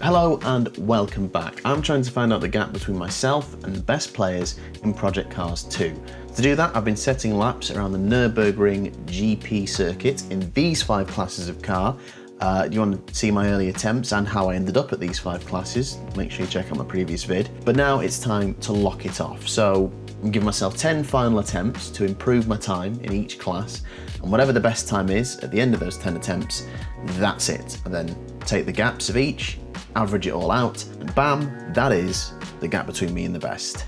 Hello and welcome back. I'm trying to find out the gap between myself and the best players in Project Cars 2. To do that, I've been setting laps around the Nürburgring GP circuit in these 5 classes of car. You want to see my early attempts and how I ended up at these 5 classes, make sure you check out my previous vid. But now it's time to lock it off. So I'm giving myself 10 final attempts to improve my time in each class, and whatever the best time is at the end of those 10 attempts, that's it. And then take the gaps of each, average it all out, and bam, that is the gap between me and the best.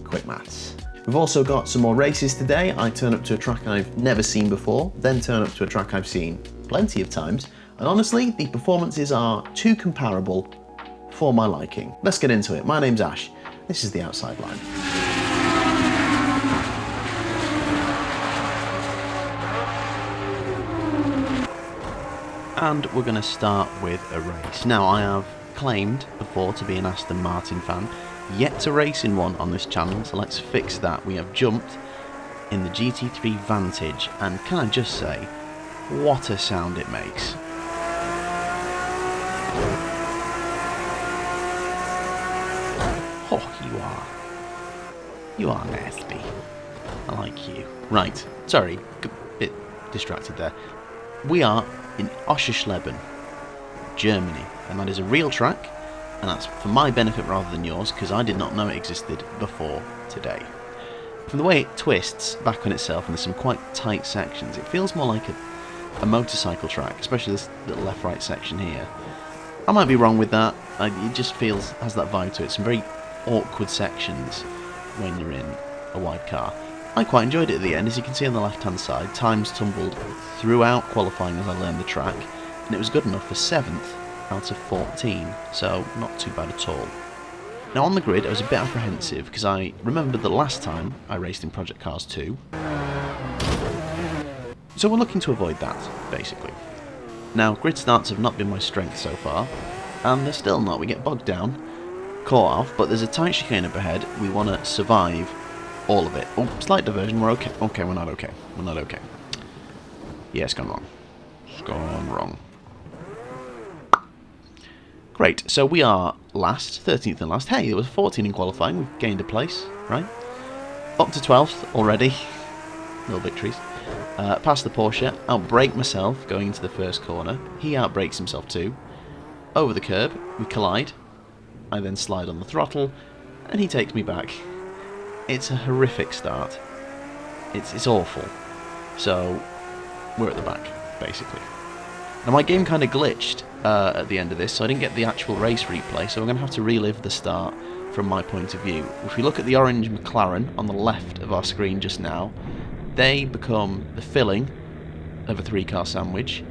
Quick maths. We've also got some more races today. I turn up to a track I've never seen before, then turn up to a track I've seen plenty of times, and honestly, the performances are too comparable for my liking. Let's get into it. My name's Ash. This is the Outside Line. And we're going to start with a race. Now, I have claimed before to be an Aston Martin fan, yet to race in one on this channel, so let's fix that. We have jumped in the GT3 Vantage, and can I just say, what a sound it makes. Oh, you are nasty. I like you. Right, sorry, bit distracted there. We are in Oschersleben, Germany, and that is a real track, and that's for my benefit rather than yours, because I did not know it existed before today. From the way it twists back on itself, and there's some quite tight sections, it feels more like a motorcycle track, especially this little left-right section here. I might be wrong with that, it just has that vibe to it, some very awkward sections when you're in a wide car. I quite enjoyed it at the end. As you can see on the left hand side, times tumbled throughout qualifying as I learned the track, and it was good enough for 7th out of 14, so not too bad at all. Now on the grid I was a bit apprehensive because I remembered the last time I raced in Project Cars 2, so we're looking to avoid that, basically. Now grid starts have not been my strength so far, and they're still not. We get bogged down, caught off, but there's a tight chicane up ahead. We want to survive all of it. Oh, slight diversion, we're okay. Okay, we're not okay. We're not okay. Yeah, it's gone wrong. It's gone wrong. Great, so we are last, 13th and last. Hey, it was 14 in qualifying, we've gained a place, right? Up to 12th already. Little victories. Past the Porsche, outbrake myself going into the first corner. He outbrakes himself too. Over the curb, we collide. I then slide on the throttle, and he takes me back. It's a horrific start. It's awful. So, we're at the back, basically. Now my game kind of glitched at the end of this, so I didn't get the actual race replay, so I'm going to have to relive the start from my point of view. If we look at the orange McLaren on the left of our screen just now, they become the filling of a 3-car sandwich.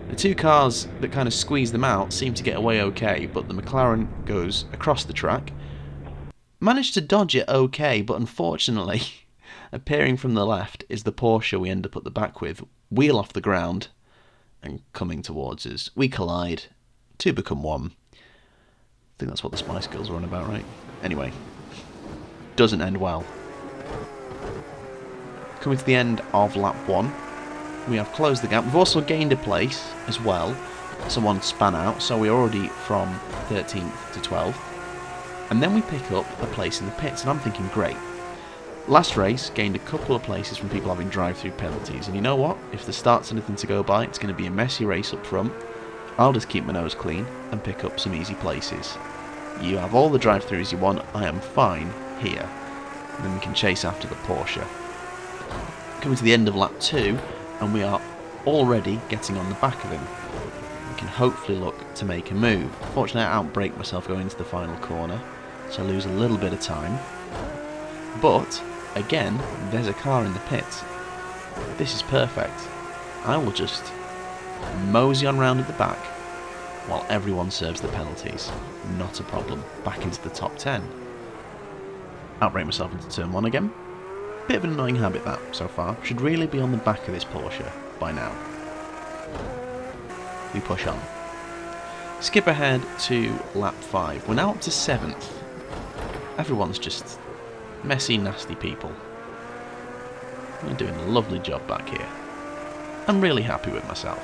The 2 cars that kind of squeeze them out seem to get away okay, but the McLaren goes across the track. Managed to dodge it okay, but unfortunately, appearing from the left is the Porsche we end up at the back with, wheel off the ground, and coming towards us. We collide, 2 become 1. I think that's what the Spice Girls were on about, right? Anyway, doesn't end well. Coming to the end of lap 1, we have closed the gap. We've also gained a place as well, someone span out, so we're already from 13th to 12th. And then we pick up a place in the pits, and I'm thinking, great. Last race, gained a couple of places from people having drive-through penalties, and you know what? If the start's anything to go by, it's going to be a messy race up front. I'll just keep my nose clean and pick up some easy places. You have all the drive-throughs you want, I am fine here. And then we can chase after the Porsche. Coming to the end of lap 2, and we are already getting on the back of him. We can hopefully look to make a move. Fortunately, I outbrake myself going into the final corner, so I lose a little bit of time. But, again, there's a car in the pits. This is perfect. I will just mosey on round at the back while everyone serves the penalties. Not a problem. Back into the top 10. Outbrake myself into turn 1 again. Bit of an annoying habit that, so far. Should really be on the back of this Porsche by now. We push on. Skip ahead to lap 5. We're now up to 7th. Everyone's just messy, nasty people. We're doing a lovely job back here. I'm really happy with myself.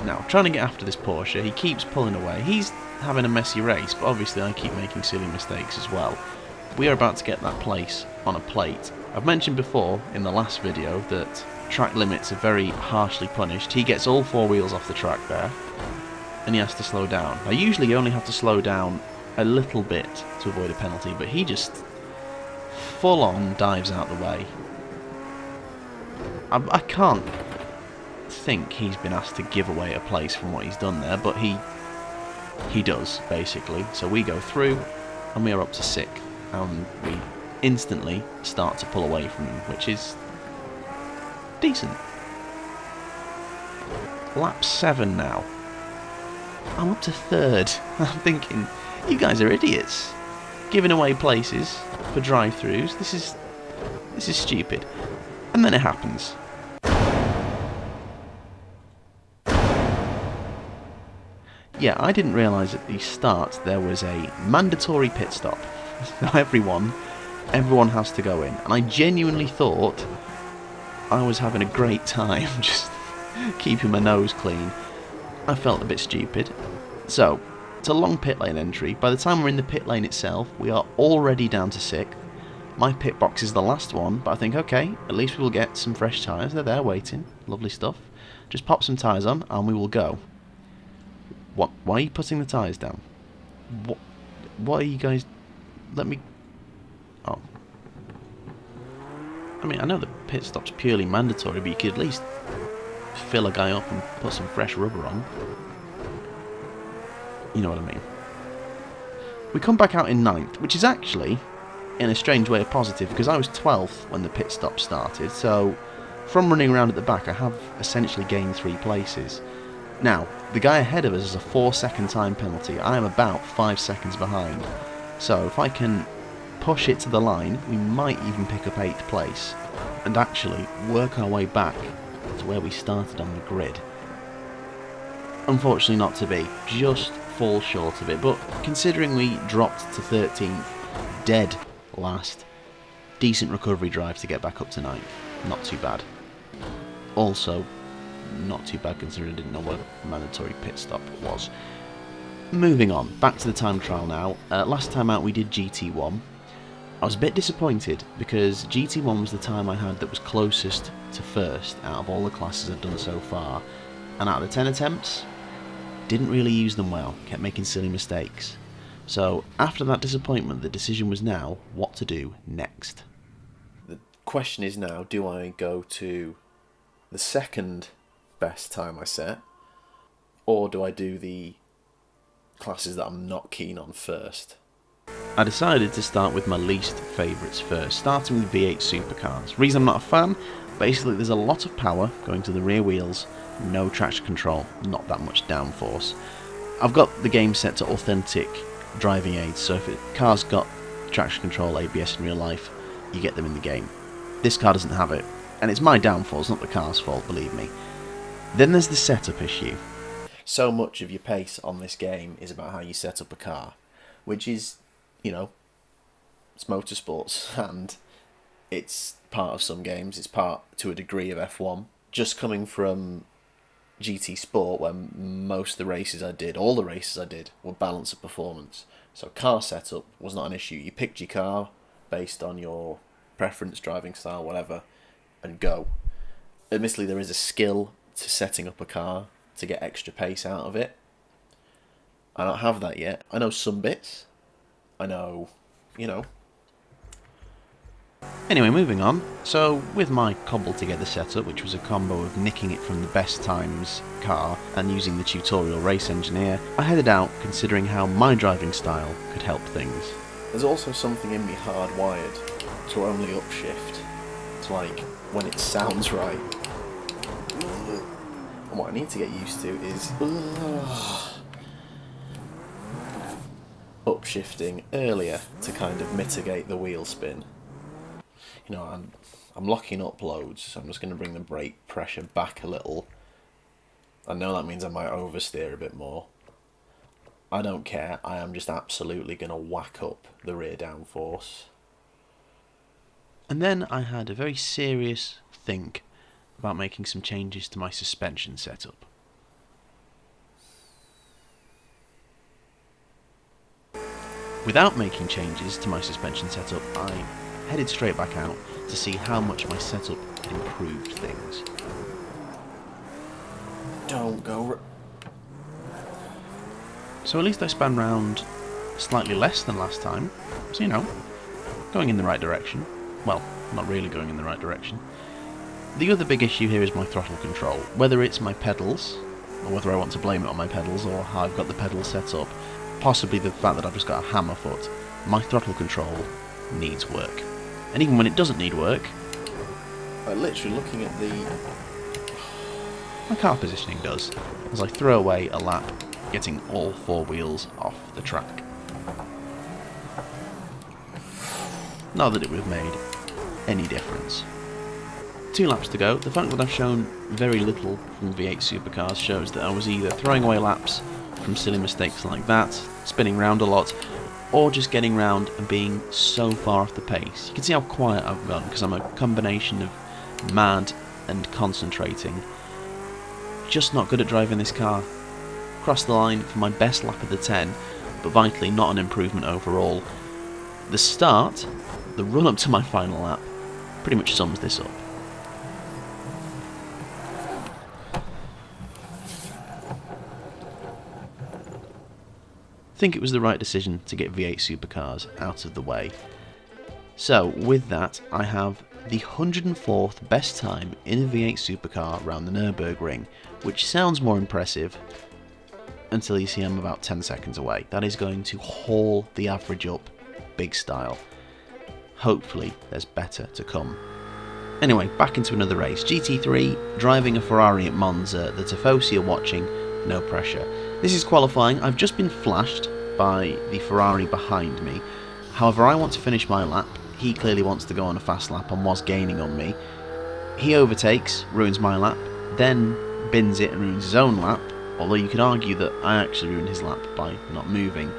Now, trying to get after this Porsche, he keeps pulling away. He's having a messy race, but obviously I keep making silly mistakes as well. We are about to get that place on a plate. I've mentioned before in the last video that track limits are very harshly punished. He gets all four wheels off the track there, and he has to slow down. Now, usually you only have to slow down a little bit to avoid a penalty, but he just full on dives out the way. I can't think he's been asked to give away a place from what he's done there, but he does, basically. So we go through, and we are up to 6th, and we instantly start to pull away from him, which is decent. Lap 7 now. I'm up to 3rd. I'm thinking, you guys are idiots. Giving away places for drive-thrus. This is stupid. And then it happens. Yeah, I didn't realise at the start there was a mandatory pit stop. So everyone has to go in. And I genuinely thought I was having a great time just keeping my nose clean. I felt a bit stupid. So, it's a long pit lane entry. By the time we're in the pit lane itself, we are already down to 6th. My pit box is the last one, but I think, okay, at least we will get some fresh tyres. They're there waiting. Lovely stuff. Just pop some tyres on and we will go. What? Why are you putting the tyres down? What are you guys... Let me... Oh. I mean, I know the pit stop's purely mandatory, but you could at least fill a guy up and put some fresh rubber on. You know what I mean. We come back out in 9th, which is actually, in a strange way, a positive, because I was 12th when the pit stop started, so from running around at the back, I have essentially gained 3 places. Now, the guy ahead of us is a 4-second time penalty. I am about 5 seconds behind. So if I can push it to the line, we might even pick up 8th place and actually work our way back to where we started on the grid. Unfortunately not to be. Just fall short of it. But considering we dropped to 13th, dead last, decent recovery drive to get back up to 9th. Not too bad. Also, not too bad considering I didn't know what a mandatory pit stop was. Moving on, back to the time trial now. Last time out we did GT1. I was a bit disappointed because GT1 was the time I had that was closest to first out of all the classes I've done so far. And out of the 10 attempts, didn't really use them well, kept making silly mistakes. So after that disappointment, the decision was now what to do next. The question is now, do I go to the second best time I set, or do I do the classes that I'm not keen on first? I decided to start with my least favourites first, starting with V8 Supercars. Reason I'm not a fan, basically there's a lot of power going to the rear wheels, no traction control, not that much downforce. I've got the game set to authentic driving aids, so if a car's got traction control, ABS in real life, you get them in the game. This car doesn't have it, and it's my downfall, it's not the car's fault, believe me. Then there's the setup issue. So much of your pace on this game is about how you set up a car, which is, you know, it's motorsports, and it's part of some games, it's part, to a degree, of F1. Just coming from GT Sport, where most of the races I did, all the races I did, were balance of performance. So car setup was not an issue. You picked your car based on your preference, driving style, whatever, and go. Admittedly, there is a skill to setting up a car to get extra pace out of it. I don't have that yet. I know some bits. I know, you know. Anyway, moving on. So, with my cobbled together setup, which was a combo of nicking it from the best times car and using the tutorial race engineer, I headed out considering how my driving style could help things. There's also something in me hardwired to only upshift. It's like when it sounds right. And what I need to get used to is upshifting earlier to kind of mitigate the wheel spin. You know, I'm locking up loads, so I'm just going to bring the brake pressure back a little. I know that means I might oversteer a bit more. I don't care, I am just absolutely going to whack up the rear downforce. And then I had a very serious think about making some changes to my suspension setup. without making changes to my suspension setup, I headed straight back out to see how much my setup had improved things. Don't go... So at least I span round slightly less than last time, so you know, going in the right direction. Well, not really going in the right direction. The other big issue here is my throttle control. Whether it's my pedals, or whether I want to blame it on my pedals, or how I've got the pedals set up, possibly the fact that I've just got a hammer foot, my throttle control needs work. And even when it doesn't need work... literally looking at the... my car positioning does, as I throw away a lap, getting all four wheels off the track. Not that it would have made any difference. 2 laps to go. The fact that I've shown very little from V8 Supercars shows that I was either throwing away laps from silly mistakes like that, spinning round a lot, or just getting round and being so far off the pace. You can see how quiet I've gone, because I'm a combination of mad and concentrating. Just not good at driving this car. Crossed the line for my best lap of the 10, but vitally not an improvement overall. The start, the run up to my final lap, pretty much sums this up. I think it was the right decision to get V8 Supercars out of the way. So with that, I have the 104th best time in a V8 Supercar around the Nürburgring, which sounds more impressive until you see I'm about 10 seconds away. That is going to haul the average up big style. Hopefully there's better to come. Anyway, back into another race. GT3, driving a Ferrari at Monza, the Tifosi are watching, no pressure. This is qualifying. I've just been flashed by the Ferrari behind me. However, I want to finish my lap. He clearly wants to go on a fast lap and was gaining on me. He overtakes, ruins my lap, then bins it and ruins his own lap, although you could argue that I actually ruined his lap by not moving.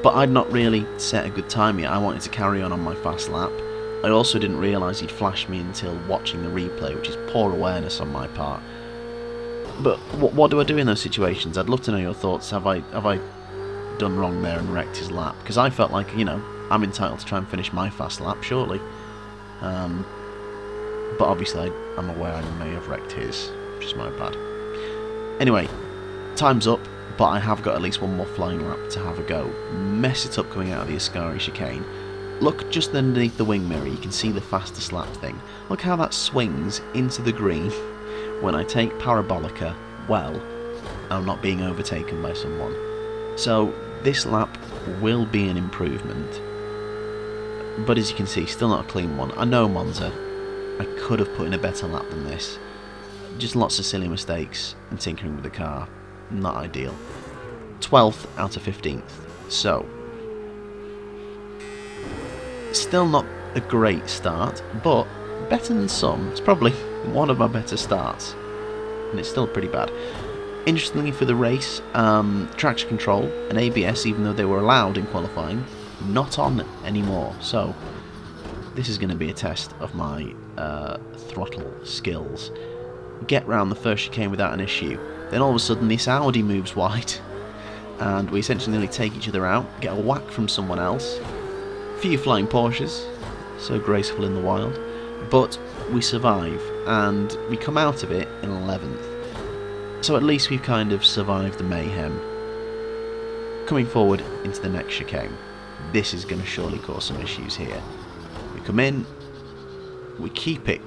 But I'd not really set a good time yet. I wanted to carry on my fast lap. I also didn't realise he'd flashed me until watching the replay, which is poor awareness on my part. But what do I do in those situations? I'd love to know your thoughts. Have I done wrong there and wrecked his lap? Because I felt like, you know, I'm entitled to try and finish my fast lap, surely. But obviously I'm aware I may have wrecked his, which is my bad. Anyway, time's up, but I have got at least one more flying lap to have a go. Mess it up coming out of the Ascari chicane. Look just underneath the wing mirror, you can see the fastest lap thing. Look how that swings into the green when I take Parabolica well, I'm not being overtaken by someone. So this lap will be an improvement, but as you can see, still not a clean one. I know Monza, I could have put in a better lap than this. Just lots of silly mistakes and tinkering with the car, not ideal. 12th out of 15th, so still not a great start, but better than some. It's probably one of my better starts, and it's still pretty bad. Interestingly for the race, traction control and ABS, even though they were allowed in qualifying, not on anymore. So this is going to be a test of my throttle skills. Get round the first chicane without an issue. Then all of a sudden this Audi moves wide, and we essentially nearly take each other out, get a whack from someone else. Few flying Porsches, so graceful in the wild, but we survive, and we come out of it in 11th. So at least we've kind of survived the mayhem. Coming forward into the next chicane, this is going to surely cause some issues here. We come in, we keep it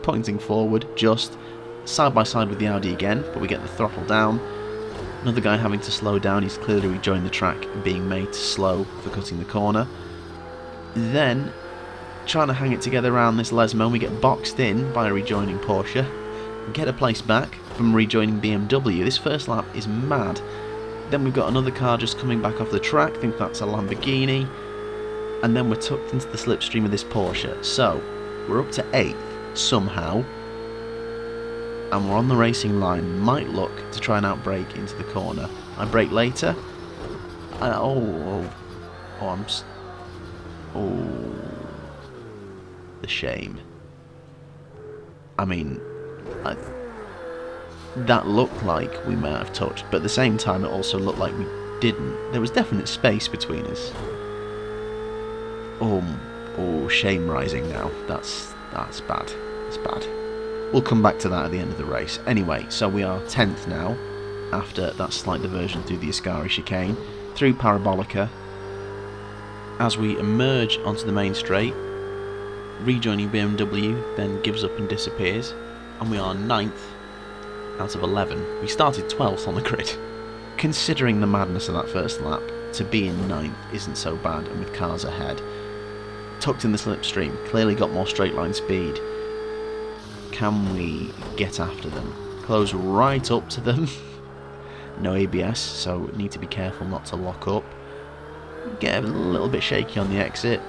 pointing forward, just side by side with the Audi again, but we get the throttle down. Another guy having to slow down, he's clearly rejoined the track and being made to slow for cutting the corner. Then, trying to hang it together around this Lesmo, we get boxed in by a rejoining Porsche, get a place back from rejoining BMW. This first lap is mad. Then we've got another car just coming back off the track, I think that's a Lamborghini, and then we're tucked into the slipstream of this Porsche. So, we're up to 8th, somehow, and we're on the racing line. Might look to try and outbrake into the corner. I brake later. The shame. I mean, that looked like we may have touched, but at the same time it also looked like we didn't. There was definite space between us. Oh, shame rising now. That's bad. That's bad. We'll come back to that at the end of the race. Anyway, so we are 10th now, after that slight diversion through the Ascari chicane, through Parabolica. As we emerge onto the main straight, rejoining BMW then gives up and disappears, and we are 9th out of 11. We started 12th on the grid. Considering the madness of that first lap, to be in 9th isn't so bad, and with cars ahead. Tucked in the slipstream, clearly got more straight line speed. Can we get after them? Close right up to them. No ABS, so need to be careful not to lock up. Get a little bit shaky on the exit.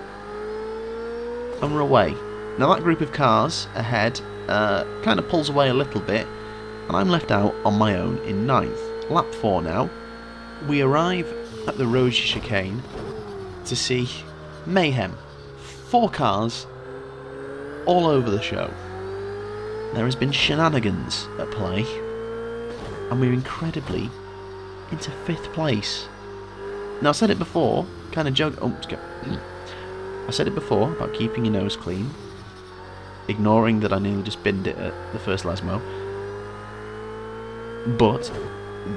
And we're away. Now that group of cars ahead kind of pulls away a little bit, and I'm left out on my own in 9th. Lap 4 now. We arrive at the Roge chicane to see mayhem. 4 cars all over the show. There has been shenanigans at play, and we're incredibly into 5th place. Now I said it before, kind of joke. I said it before about keeping your nose clean, ignoring that I nearly just binned it at the first Lesmo. But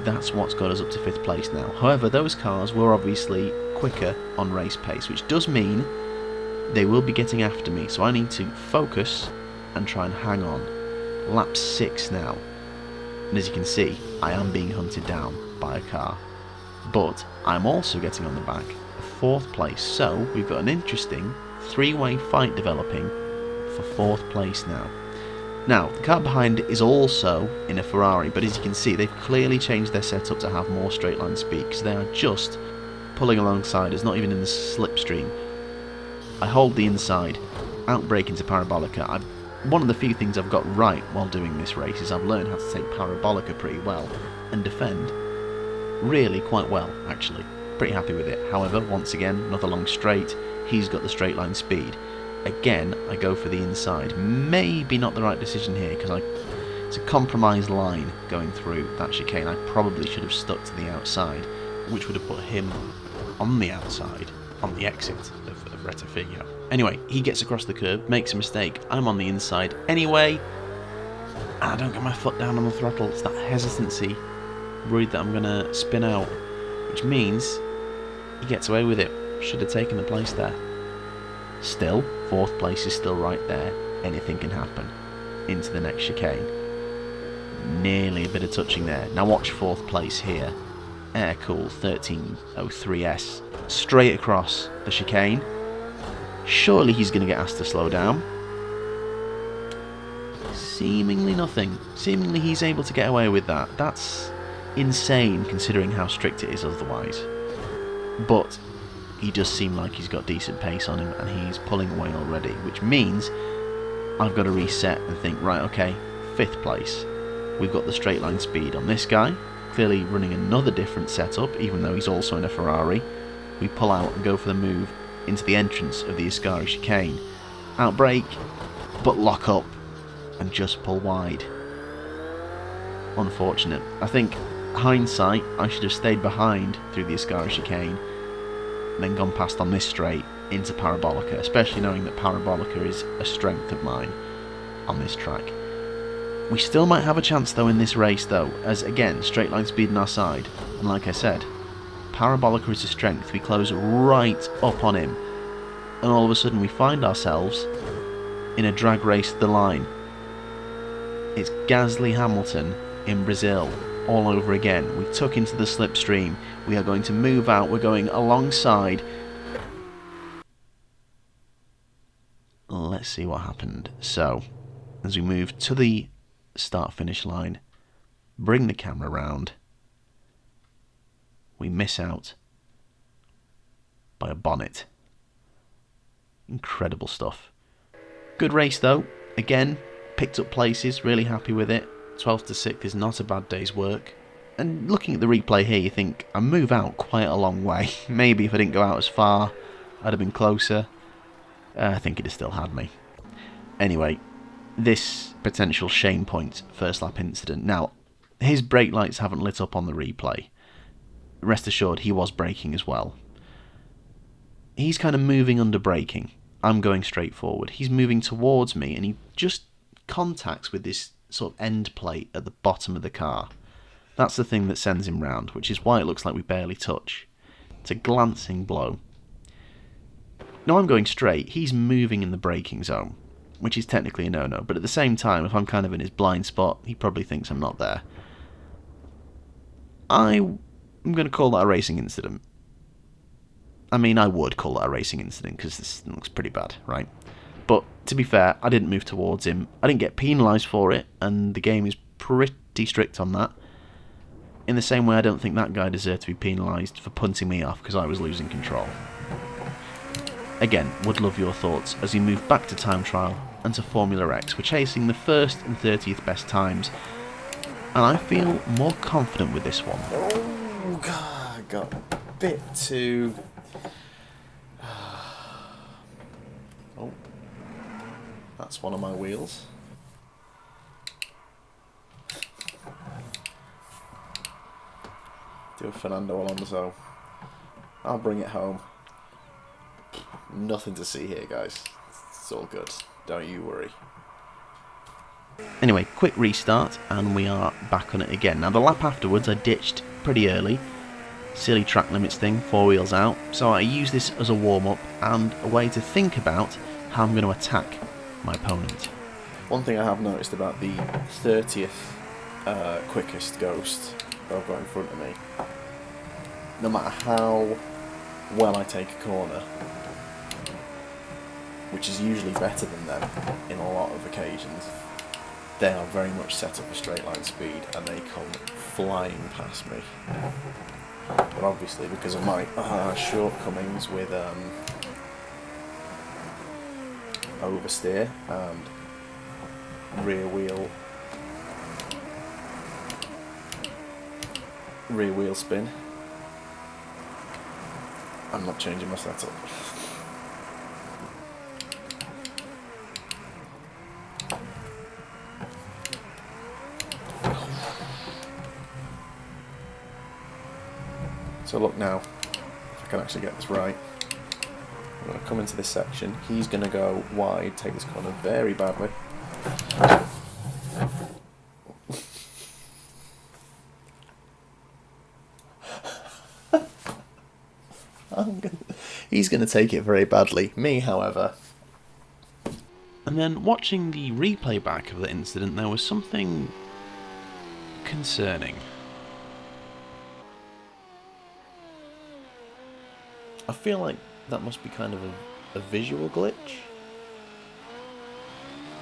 that's what's got us up to 5th place now. However, those cars were obviously quicker on race pace, which does mean they will be getting after me, so I need to focus and try and hang on. Lap 6 now, and as you can see, I am being hunted down by a car, but I'm also getting on the back of 4th place, so we've got an interesting 3-way fight developing for 4th place now. Now, the car behind is also in a Ferrari, but as you can see, they've clearly changed their setup to have more straight line speed, because they are just pulling alongside us, not even in the slipstream. I hold the inside, outbrake into Parabolica. One of the few things I've got right while doing this race is I've learned how to take Parabolica pretty well, and defend really quite well, actually. Pretty happy with it. However, once again, another long straight, he's got the straight line speed. Again, I go for the inside. Maybe not the right decision here, because it's a compromised line going through that chicane. I probably should have stuck to the outside, which would have put him on the outside, on the exit of Rettifigo. Anyway, he gets across the curb, makes a mistake. I'm on the inside anyway, and I don't get my foot down on the throttle. It's that hesitancy, worried that I'm going to spin out, which means he gets away with it. Should have taken the place there. Still, 4th place is still right there. Anything can happen. Into the next chicane. Nearly a bit of touching there. Now watch 4th place here. Air cool 1303S. Straight across the chicane. Surely he's going to get asked to slow down. Seemingly nothing. Seemingly he's able to get away with that. That's insane considering how strict it is otherwise. But he does seem like he's got decent pace on him, and he's pulling away already, which means I've got to reset and think, right, okay, 5th place. We've got the straight line speed on this guy, clearly running another different setup, even though he's also in a Ferrari. We pull out and go for the move into the entrance of the Ascari chicane. Outbrake, but lock up and just pull wide. Unfortunate. I think, hindsight, I should have stayed behind through the Ascari chicane, then gone past on this straight into Parabolica, especially knowing that Parabolica is a strength of mine on this track. We still might have a chance though in this race though, as again, straight line speed on our side, and like I said, Parabolica is a strength. We close right up on him, and all of a sudden we find ourselves in a drag race to the line. It's Gasly Hamilton in Brazil all over again. We tuck into the slipstream. We are going to move out. We're going alongside. Let's see what happened. So, as we move to the start-finish line, bring the camera round, we miss out by a bonnet. Incredible stuff. Good race though. Again, picked up places, really happy with it. 12th to 6th is not a bad day's work. And looking at the replay here, you think, I move out quite a long way. Maybe if I didn't go out as far, I'd have been closer. I think it has still had me. Anyway, this potential shame point first lap incident. Now, his brake lights haven't lit up on the replay. rest assured he was braking as well. He's kind of moving under braking. I'm going straight forward. He's moving towards me, and he just contacts with this sort of end plate at the bottom of the car. That's the thing that sends him round, which is why it looks like we barely touch. It's a glancing blow. Now I'm going straight, he's moving in the braking zone, which is technically a no-no, but at the same time, if I'm kind of in his blind spot, he probably thinks I'm not there. I'm going to call that a racing incident. I mean, I would call that a racing incident, because this looks pretty bad, right? But, to be fair, I didn't move towards him. I didn't get penalised for it, and the game is pretty strict on that. In the same way, I don't think that guy deserved to be penalised for punting me off because I was losing control. Again, would love your thoughts as we move back to time trial and to Formula X. We're chasing the 1st and 30th best times, and I feel more confident with this one. Oh, God, I got a bit too... Oh, that's one of my wheels. Do a Fernando Alonso. I'll bring it home. Nothing to see here, guys. It's all good. Don't you worry. Anyway, quick restart, and we are back on it again. Now, the lap afterwards, I ditched pretty early. Silly track limits thing, 4 wheels out. So I use this as a warm-up and a way to think about how I'm going to attack my opponent. One thing I have noticed about the 30th quickest Ghost that I've got in front of me, no matter how well I take a corner, which is usually better than them in a lot of occasions, they are very much set up for straight line speed and they come flying past me. But obviously, because of my shortcomings with oversteer and rear wheel spin, I'm not changing my setup. So look now, if I can actually get this right, I'm going to come into this section, he's going to go wide, take this corner very badly. He's going to take it very badly. Me, however. And then, watching the replay back of the incident, there was something concerning. I feel like that must be kind of a visual glitch.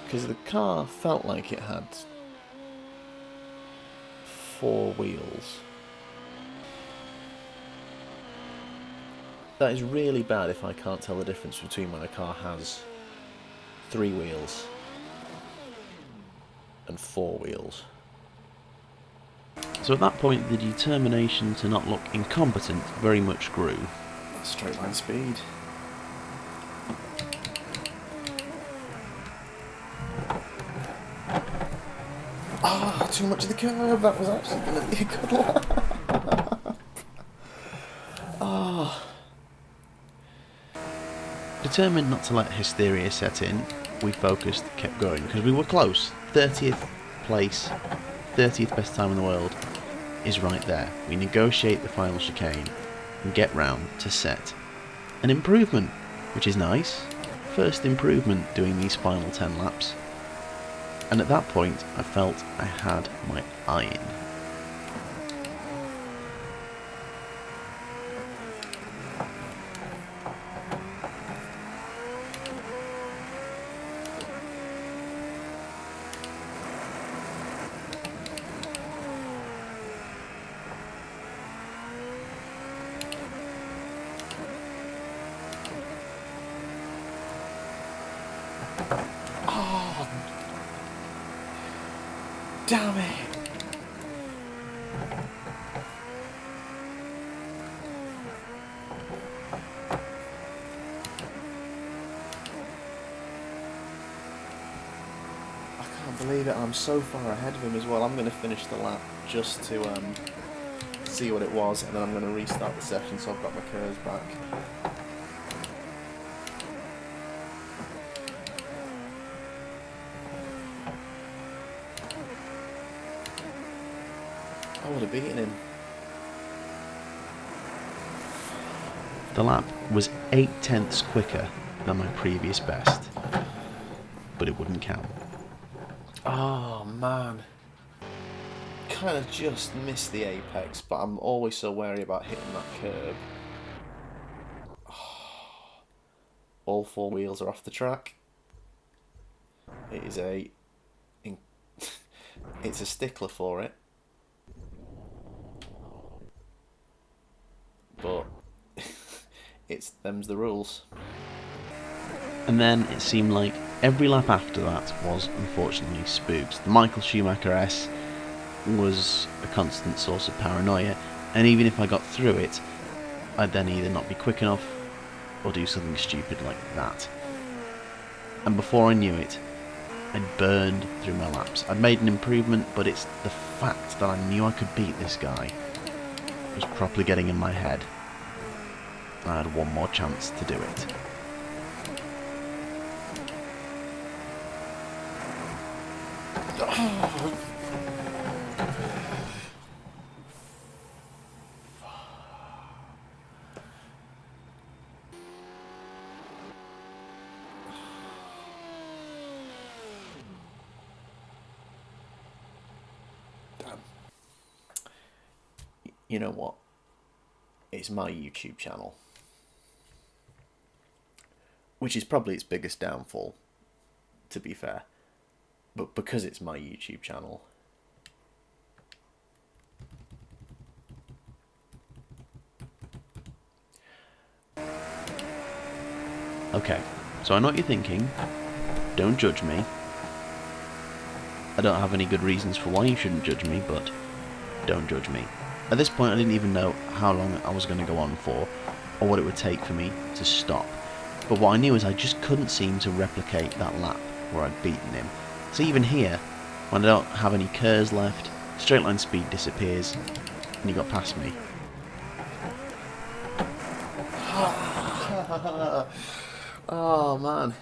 Because the car felt like it had 4 wheels. That is really bad if I can't tell the difference between when a car has 3 wheels and 4 wheels. So at that point, the determination to not look incompetent very much grew. Straight line speed. Ah, too much of the curve. That was actually going to be a good lap. Ah. Determined not to let hysteria set in, we focused, kept going, because we were close. 30th place, 30th best time in the world is right there. We negotiate the final chicane and get round to set an improvement, which is nice. First improvement doing these final 10 laps. And at that point, I felt I had my eye in. Oh, damn it. I can't believe it. I'm so far ahead of him as well. I'm going to finish the lap just to see what it was, and then I'm going to restart the session so I've got my curves back. I would have beaten him. The lap was 0.8 quicker than my previous best, but it wouldn't count. Oh man. Kind of just missed the apex, but I'm always so wary about hitting that curb. All four wheels are off the track. It is it's a stickler for it. But them's the rules. And then it seemed like every lap after that was unfortunately spooks. The Michael Schumacher S was a constant source of paranoia, and even if I got through it, I'd then either not be quick enough or do something stupid like that. And before I knew it, I'd burned through my laps. I'd made an improvement, but it's the fact that I knew I could beat this guy was properly getting in my head. I had one more chance to do it. Damn. You know what? It's my YouTube channel, which is probably its biggest downfall, to be fair. But because it's my YouTube channel, Okay, so I know what you're thinking. Don't judge me. I don't have any good reasons for why you shouldn't judge me, but don't judge me. At this point, I didn't even know how long I was going to go on for, or what it would take for me to stop. But what I knew is I just couldn't seem to replicate that lap where I'd beaten him. So even here, when I don't have any curves left, straight line speed disappears, and he got past me. oh man.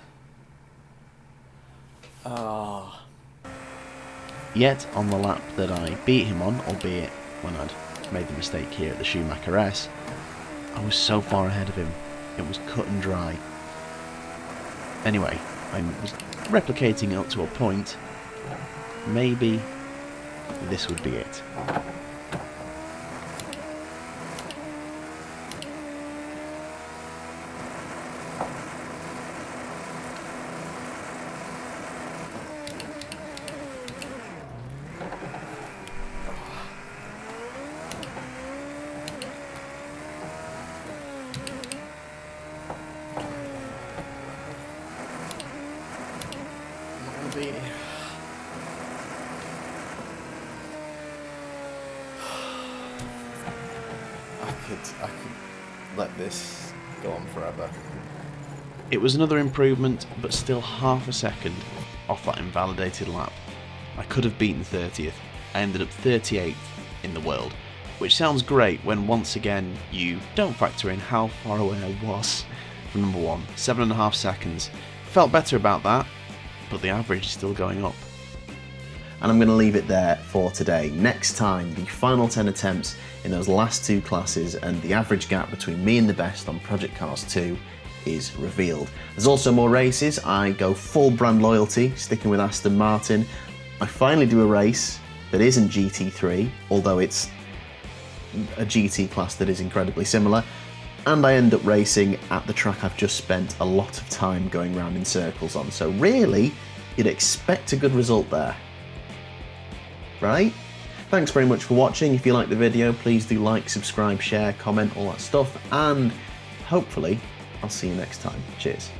Oh. Yet, on the lap that I beat him on, albeit when I'd made the mistake here at the Schumacher S, I was so far ahead of him, it was cut and dry. Anyway, I was replicating up to a point. Maybe this would be it. I could let this go on forever. It was another improvement, but still half a second off that invalidated lap. I could have beaten 30th. I ended up 38th in the world, which sounds great when once again you don't factor in how far away I was from number one. 7.5 seconds. Felt better about that, but the average is still going up. And I'm going to leave it there for today. Next time, the final 10 attempts in those last two classes and the average gap between me and the best on Project Cars 2 is revealed. There's also more races. I go full brand loyalty, sticking with Aston Martin. I finally do a race that isn't GT3, although it's a GT class that is incredibly similar. And I end up racing at the track I've just spent a lot of time going round in circles on. So really, you'd expect a good result there. Right? Thanks very much for watching. If you liked the video, please do like, subscribe, share, comment, all that stuff, and hopefully I'll see you next time. Cheers.